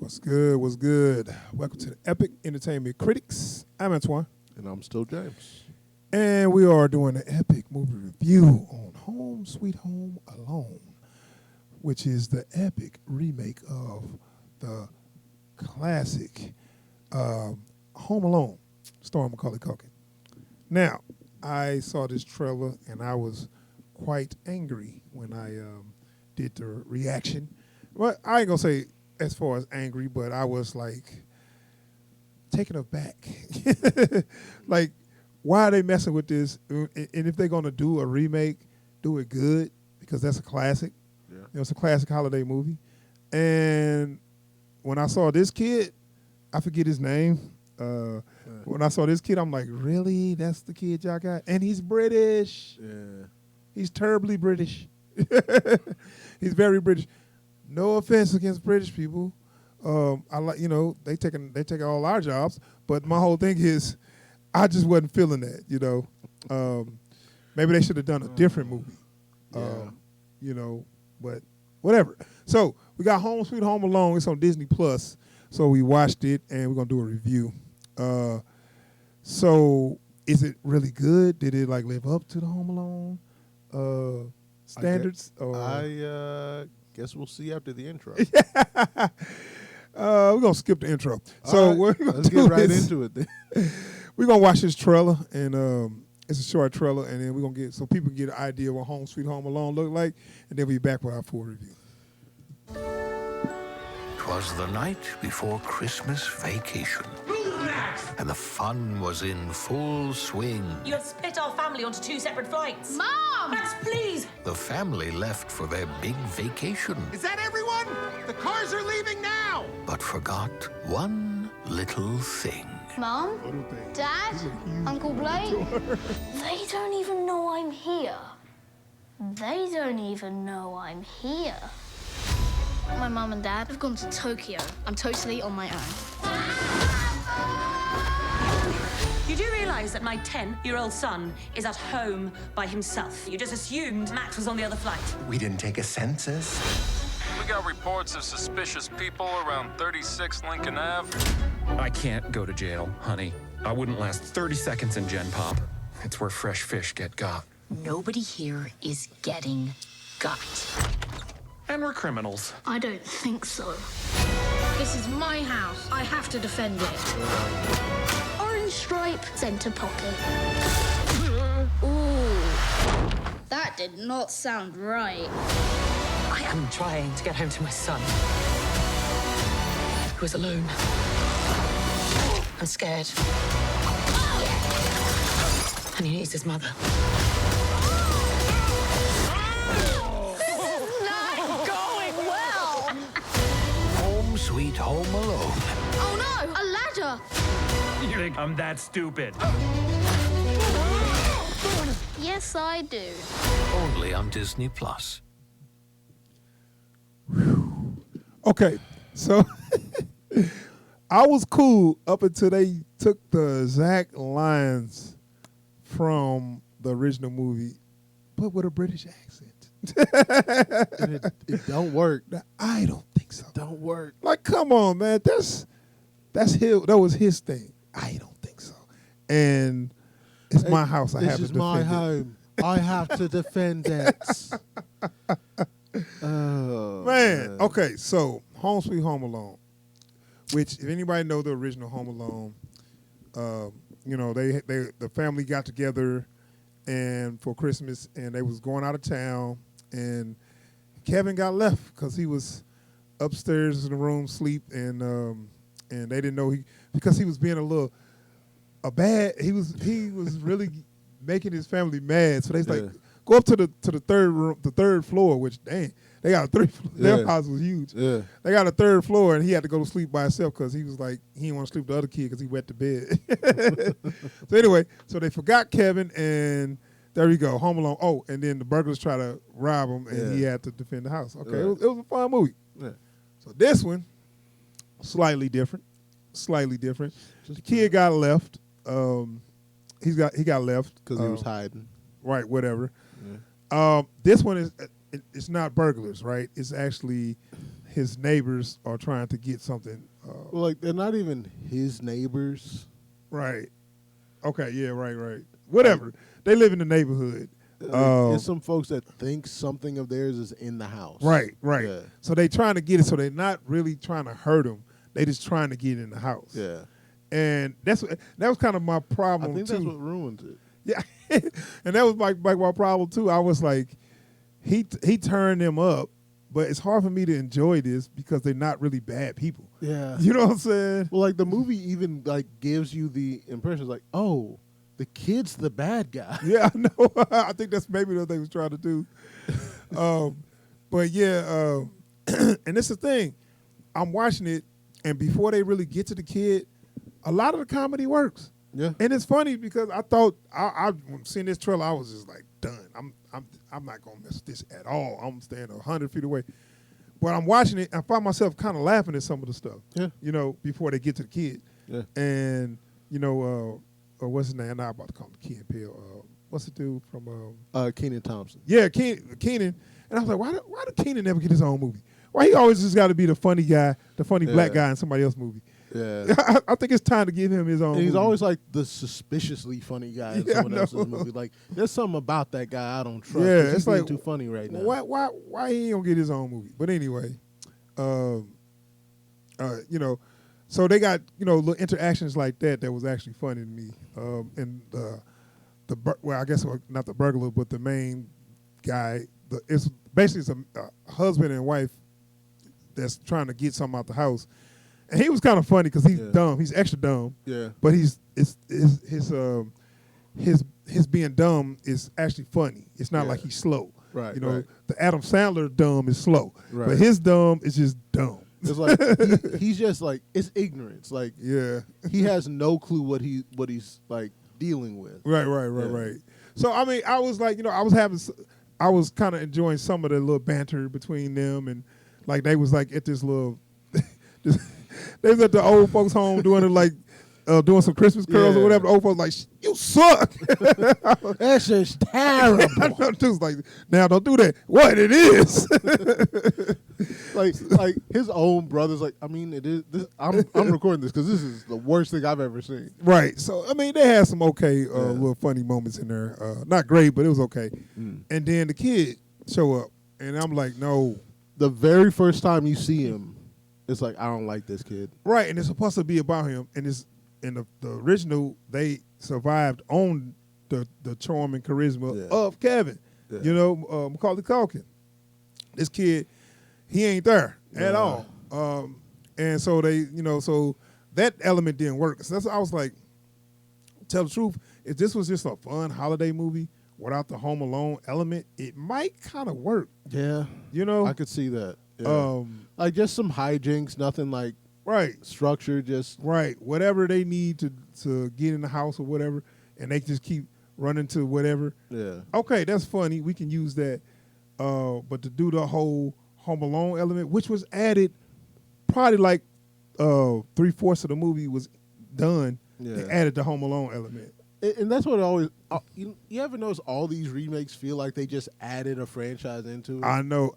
What's good? What's good? Welcome to the Epic Entertainment Critics. I'm Antoine. And I'm still James. And we are doing an epic movie review on Home Sweet Home Alone, which is the epic remake of the classic Home Alone, starring Macaulay Culkin. Now, I saw this trailer and I was quite angry when I did the reaction. Well, I ain't gonna say as far as angry, but I was like taken aback. Like, why are they messing with this? And if they're gonna do a remake, do it good, because that's a classic. Yeah. You know, it's a classic holiday movie. And when I saw this kid, I forget his name. When I saw this kid, I'm like, really? That's the kid y'all got? And he's British. Yeah. He's terribly British. He's very British. No offense against British people. I like, they taking all our jobs, but my whole thing is, I just wasn't feeling that. Maybe they should have done a different movie. But whatever. So we got Home Sweet Home Alone. It's on Disney Plus. So we watched it and we're gonna do a review. So is it really good? Did it live up to the Home Alone standards? I guess we'll see after the intro. We're gonna skip the intro. So let's get right into it then. We're gonna watch this trailer, and it's a short trailer, and then we're gonna so people get an idea what Home Sweet Home Alone look like, and then we'll be back with our full review. 'Twas the night before Christmas vacation, and the fun was in full swing. You have split our family onto two separate flights. Mom! Max, please! The family left for their big vacation, Is that everyone? The cars are leaving now! but forgot one little thing. Mom? Dad? Uncle Blake? They don't even know I'm here. They don't even know I'm here. My mum and dad have gone to Tokyo. I'm totally on my own. You do realise that my 10-year-old son is at home by himself. You just assumed Max was on the other flight. We didn't take a census. We got reports of suspicious people around 36 Lincoln Ave. I can't go to jail, honey. I wouldn't last 30 seconds in Gen Pop. It's where fresh fish get got. Nobody here is getting got. And we're criminals. I don't think so. This is my house. I have to defend it. Orange stripe, center pocket. Ooh. That did not sound right. I am trying to get home to my son, who is alone. I'm scared. And he needs his mother. Home Sweet Home Alone. Oh no, a ladder! You think I'm that stupid? Yes, I do. Only on Disney Plus. Okay, so I was cool up until they took the exact lines from the original movie, but with a British accent. And it don't work. I don't think so. Don't work. Like, come on, man. That's his. That was his thing. I don't think so. And it's my house. I have to This is defend my it. home. I have to defend it. Oh, Man, okay, so Home Sweet Home Alone, which if anybody know the original Home Alone, the family got together and for Christmas and they was going out of town and Kevin got left because he was upstairs in the room sleep and they didn't know because he was being he was really making his family mad, so they was like, go up to the third room, the third floor, which dang, they got a third floor. Their house was huge. Yeah. They got a third floor, and he had to go to sleep by himself because he was like, he didn't want to sleep with the other kid because he wet the bed. So anyway, so they forgot Kevin, and there we go, Home Alone. Oh, and then the burglars try to rob him, and he had to defend the house. Okay, Yeah. it was a fun movie. Yeah. So this one, slightly different. The kid got left. He got left Because he was hiding. Right, whatever. Yeah. This one is it's not burglars, right? It's actually his neighbors are trying to get something. Well, like they're not even his neighbors. Right. Okay. Yeah. Right. Whatever. They live in the neighborhood. There's some folks that think something of theirs is in the house. Right. Yeah. So they trying to get it. So they're not really trying to hurt him. They just trying to get in the house. Yeah. And that was kind of my problem. I think too. that's what ruins it. Yeah. And that was my problem too. I was like, he turned them up, but it's hard for me to enjoy this because they're not really bad people. Yeah. You know what I'm saying? Well, like the movie even like gives you the impression like, oh, the kid's the bad guy. Yeah, I know. I think that's maybe what they was trying to do. But yeah, and it's the thing. I'm watching it, and before they really get to the kid, a lot of the comedy works. Yeah. And it's funny because I thought I seeing this trailer, I was just like done. I'm not gonna miss this at all. I'm staying 100 feet away. But I'm watching it, I find myself kind of laughing at some of the stuff. Yeah. You know, before they get to the kid. Yeah. And you know, what's his name? I'm not about to call him Key and Peele. What's the dude from? Kenan Thompson. Yeah, Keenan. And I was like, why did Keenan never get his own movie? Why he always just got to be the funny guy, the funny black guy in somebody else's movie? Yeah. I think it's time to give him his own. And he's movie. always like the suspiciously funny guy in someone else's movie. Like, there's something about that guy I don't trust. Yeah, 'cause it's he's being like too funny right now. Why he ain't gonna get his own movie? But anyway, you know, so they got little interactions like that was actually funny to me. And I guess not the burglar, but the main guy. It's basically a husband and wife that's trying to get something out the house, and he was kind of funny because he's dumb. He's extra dumb. Yeah. But his being dumb is actually funny. It's not like he's slow. Right. You know, right. the Adam Sandler dumb is slow, Right. but his dumb is just dumb. It's like he's just like it's ignorance. Like Yeah. he has no clue what he's like dealing with. Right. So I mean, I was like, I was kind of enjoying some of the little banter between them, and like they was like at this little, they was at the old folks' home doing it like. Doing some Christmas carols or whatever, the old folks like, you suck. That's just terrible. I know, just like, now don't do that. What it is? like his own brother's like, I mean, it is. I'm recording this because this is the worst thing I've ever seen. Right. So I mean, they had some okay little funny moments in there. Not great, but it was okay. And then the kid show up, and I'm like, no. The very first time you see him, it's like, I don't like this kid. Right, and it's supposed to be about him, and it's. In the original, they survived on the charm and charisma of Kevin. Yeah. You know, Macaulay Culkin. This kid, he ain't there at all. And so so that element didn't work. So that's I was like, tell the truth, if this was just a fun holiday movie without the Home Alone element, it might kind of work. Yeah. You know? I could see that. Yeah. Like just some hijinks, nothing like structure, just whatever they need to get in the house or whatever, and they just keep running to whatever. Yeah. Okay, that's funny. We can use that. But to do the whole Home Alone element, which was added, probably like 3/4 of the movie was done. Yeah. They added the Home Alone element. And that's what it always. You ever notice all these remakes feel like they just added a franchise into it? I know.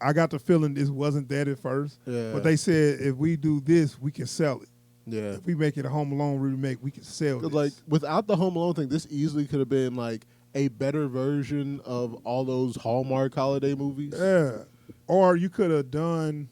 I got the feeling this wasn't that at first. Yeah. But they said if we do this, we can sell it. Yeah. If we make it a Home Alone remake, we can sell it. Like without the Home Alone thing, this easily could have been like a better version of all those Hallmark holiday movies. Yeah. Or you could have done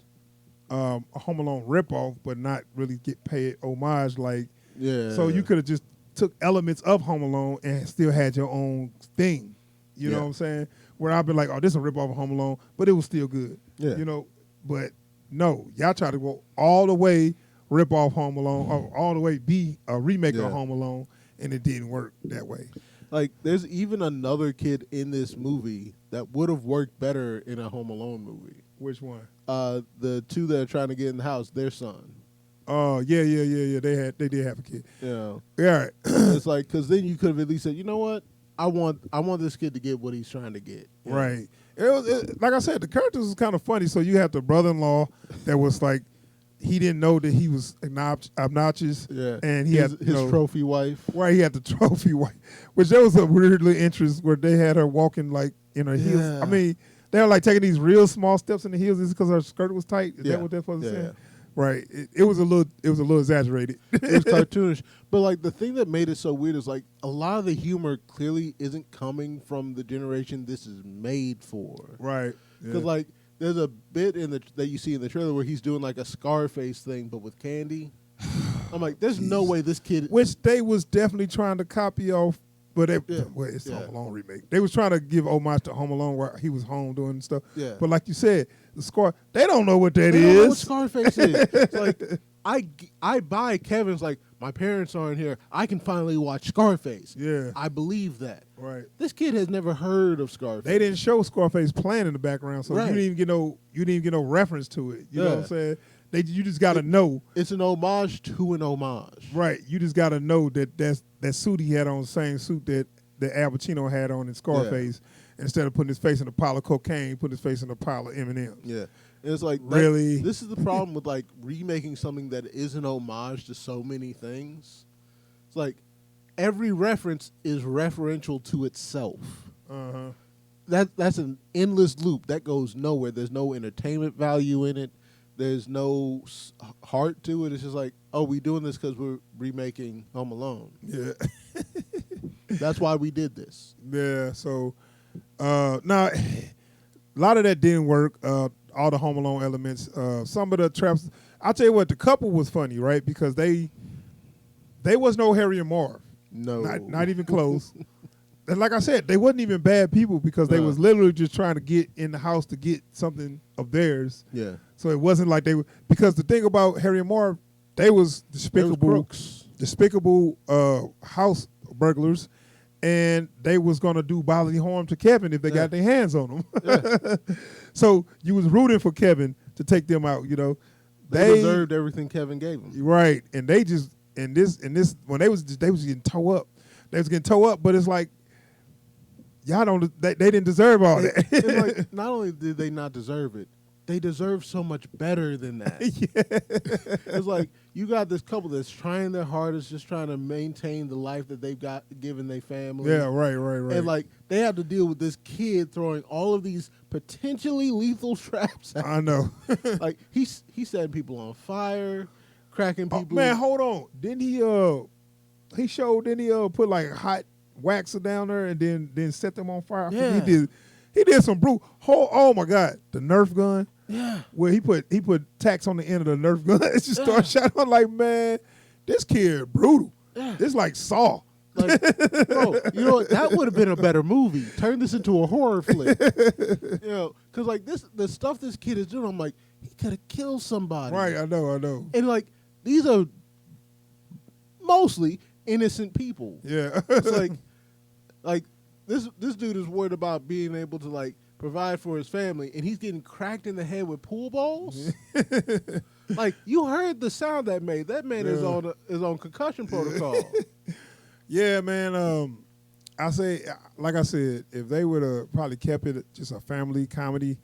a Home Alone ripoff, but not really get paid homage. Like, so you could have just took elements of Home Alone and still had your own thing. You know what I'm saying? Where I've been like, oh, this is a ripoff of Home Alone, but it was still good. Yeah. You know, but no, y'all try to go all the way rip off Home Alone, or all the way be a remake of Home Alone, and it didn't work that way. Like, there's even another kid in this movie that would have worked better in a Home Alone movie. Which one? The two that are trying to get in the house, their son. Oh, yeah. They did have a kid. Yeah. Yeah. It's like, because then you could have at least said, you know what? I want this kid to get what he's trying to get. Right. Like I said, the characters was kind of funny. So you have the brother-in-law that was like, he didn't know that he was obnoxious. Yeah. And he had his trophy wife. Right, he had the trophy wife, which there was a weird little interest where they had her walking like in her heels. Yeah. I mean, They were like taking these real small steps in the heels just because her skirt was tight. Is that what they're supposed to say? Yeah. Right. It was a little exaggerated. It was cartoonish. But like the thing that made it so weird is like a lot of the humor clearly isn't coming from the generation this is made for. Right. Because like there's a bit that you see in the trailer where he's doing like a Scarface thing but with candy. I'm like, there's no way this kid. Which they was definitely trying to copy off, but it's Home Alone remake. They was trying to give homage to Home Alone where he was home doing stuff. Yeah. But like you said, the scar, they don't know what that They is. don't know what Scarface is. It's like I buy Kevin's like, my parents aren't here. I can finally watch Scarface. Yeah. I believe that. Right. This kid has never heard of Scarface. They didn't show Scarface playing in the background, so Right. you didn't even get no reference to it. You know what I'm Yeah. saying? You just gotta know. It's an homage to an homage. Right. You just gotta know that suit he had on, the same suit that Al Pacino had on in Scarface. Instead of putting his face in a pile of cocaine, put his face in a pile of M&Ms. Yeah. And it's like Really? this is the problem with like remaking something that is an homage to so many things. It's like every reference is referential to itself. Uh-huh. That's an endless loop that goes nowhere. There's no entertainment value in it. There's no heart to it. It's just like, oh, we doing this because we're remaking Home Alone. Yeah. That's why we did this. Yeah. So now a lot of that didn't work. All the Home Alone elements. Some of the traps. I'll tell you what, the couple was funny, right? Because they was no Harry and Marv. No. Not even close. And like I said, they wasn't even bad people because they was literally just trying to get in the house to get something of theirs. Yeah. So it wasn't like they were, because the thing about Harry and Marv, they was despicable house burglars, and they was gonna do bodily harm to Kevin if they got their hands on him. Yeah. So you was rooting for Kevin to take them out. You know, They deserved everything Kevin gave them. right, and they just in this when they was getting towed up. They was getting towed up, but it's like y'all don't. They didn't deserve all that. And like, not only did they not deserve it, they deserve so much better than that. It's like you got this couple that's trying their hardest, just trying to maintain the life that they've got given their family. Yeah, right. And like they have to deal with this kid throwing all of these potentially lethal traps at I know. like he's setting people on fire, cracking people. Man, hold on. Didn't he put like hot waxer down there and then set them on fire? Yeah. He did some brute. Oh my God, the Nerf gun. Yeah. Where he put tacks on the end of the Nerf gun. It just started shot. I'm like, man, this kid brutal. Yeah. This like Saw. Like, bro, you know what? That would have been a better movie. Turn this into a horror flick. You know, because like the stuff this kid is doing, I'm like, he could have killed somebody. Right, I know. And like these are mostly innocent people. Yeah. It's like this dude is worried about being able to like provide for his family, and he's getting cracked in the head with pool balls. Like you heard the sound that made. That man is on concussion protocol. Yeah, man. I say, like I said, if they would have probably kept it just a family comedy,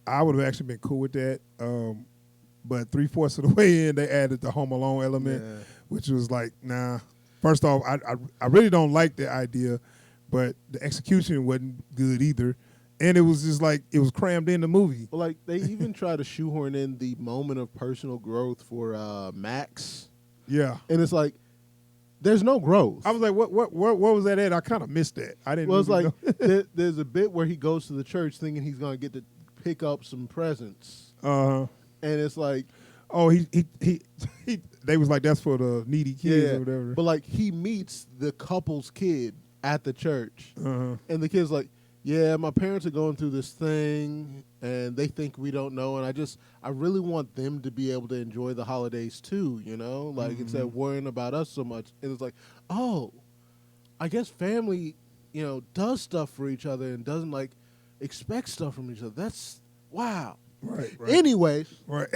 I would have actually been cool with that. But 3/4 of the way in, they added the Home Alone element, which was like, nah. First off, I really don't like the idea, but the execution wasn't good either. And it was just like, it was crammed in the movie. Well, like they even try to shoehorn in the moment of personal growth for Max. Yeah. And it's like, there's no growth. I was like, what was that at? I kind of missed that. I didn't Well, it's really like, know. there's a bit where he goes to the church thinking he's going to get to pick up some presents. Uh-huh. And it's like, oh, he they was like, that's for the needy kids or whatever. But like he meets the couple's kid at the church, Uh-huh. and the kid's like, "Yeah, my parents are going through this thing, and they think we don't know, and I really want them to be able to enjoy the holidays too, you know, like instead of worrying about us so much." And it's like, oh, I guess family, you know, does stuff for each other and doesn't like expect stuff from each other. That's wow. Right. Anyways, Right.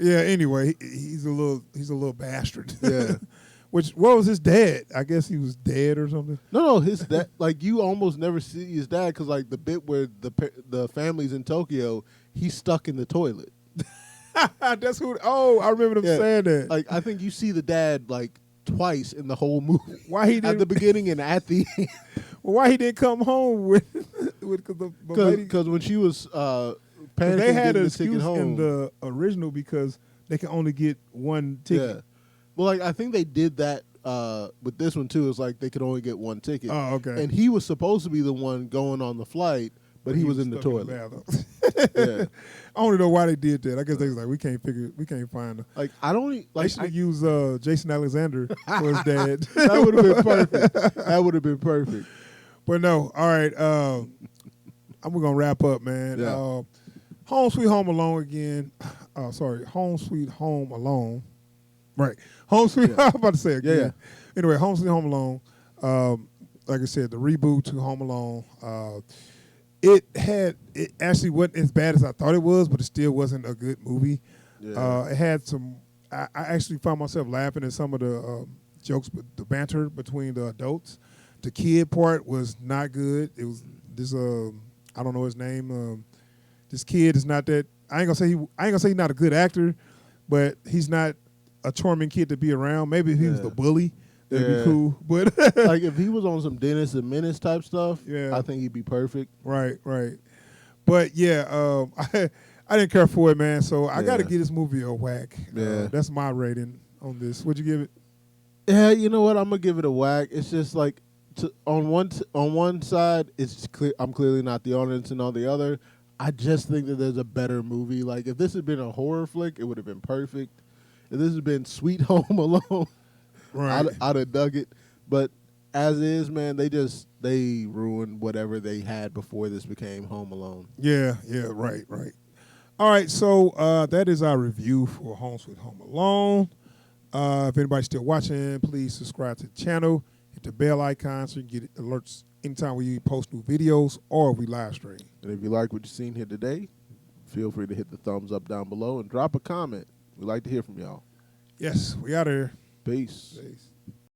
Yeah. Anyway, he's a little bastard. Yeah. What was his dad? I guess he was dead or something. No, his dad. Like you almost never see his dad because like the bit where the family's in Tokyo, he's stuck in the toilet. That's who. Oh, I remember them saying that. Like I think you see the dad like twice in the whole movie. Why he at didn't the beginning and at the end. Why he didn't come home Because when she was panicking, they had getting an the ticket excuse home. in the original because they can only get one ticket. Yeah. Well, like I think they did that with this one too. It's like they could only get one ticket. Oh, okay. And he was supposed to be the one going on the flight, but he was in the stuck toilet. bathroom. Yeah. I don't know why they did that. I guess they was like, we can't find her. Like I don't They like. should have used Jason Alexander for his dad. That would have been perfect. That would have been perfect. But no, all right. We're gonna wrap up, man. Yeah. Home Sweet Home Alone again. Sorry, Home Sweet Home Alone. Right, Home Sweet. Yeah. I'm about to say it again. Yeah. Anyway, Home Sweet Home Alone. Like I said, the reboot to Home Alone. It actually wasn't as bad as I thought it was, but it still wasn't a good movie. Yeah. It had some. I actually found myself laughing at some of the jokes, but the banter between the adults. The kid part was not good. It was this. I don't know his name. This kid is not that. I ain't gonna say he's not a good actor, but he's not a charming kid to be around. Maybe if he was the bully, that'd be cool. But like if he was on some Dennis the Menace type stuff, Yeah. I think he'd be perfect. Right. But yeah, I didn't care for it, man. So I got to give this movie a whack. Yeah. That's my rating on this. What'd you give it? Yeah, you know what? I'm gonna give it a whack. It's just like on one side, it's clear I'm clearly not the audience, and on the other, I just think that there's a better movie. Like if this had been a horror flick, it would have been perfect. If this had been Sweet Home Alone, Right. I'd have dug it. But as is, man, they ruined whatever they had before this became Home Alone. Yeah, right. All right, so that is our review for Home Sweet Home Alone. If anybody's still watching, please subscribe to the channel. Hit the bell icon so you can get alerts anytime we post new videos or we live stream. And if you like what you've seen here today, feel free to hit the thumbs up down below and drop a comment. We'd like to hear from y'all. Yes, we out of here. Peace. Peace.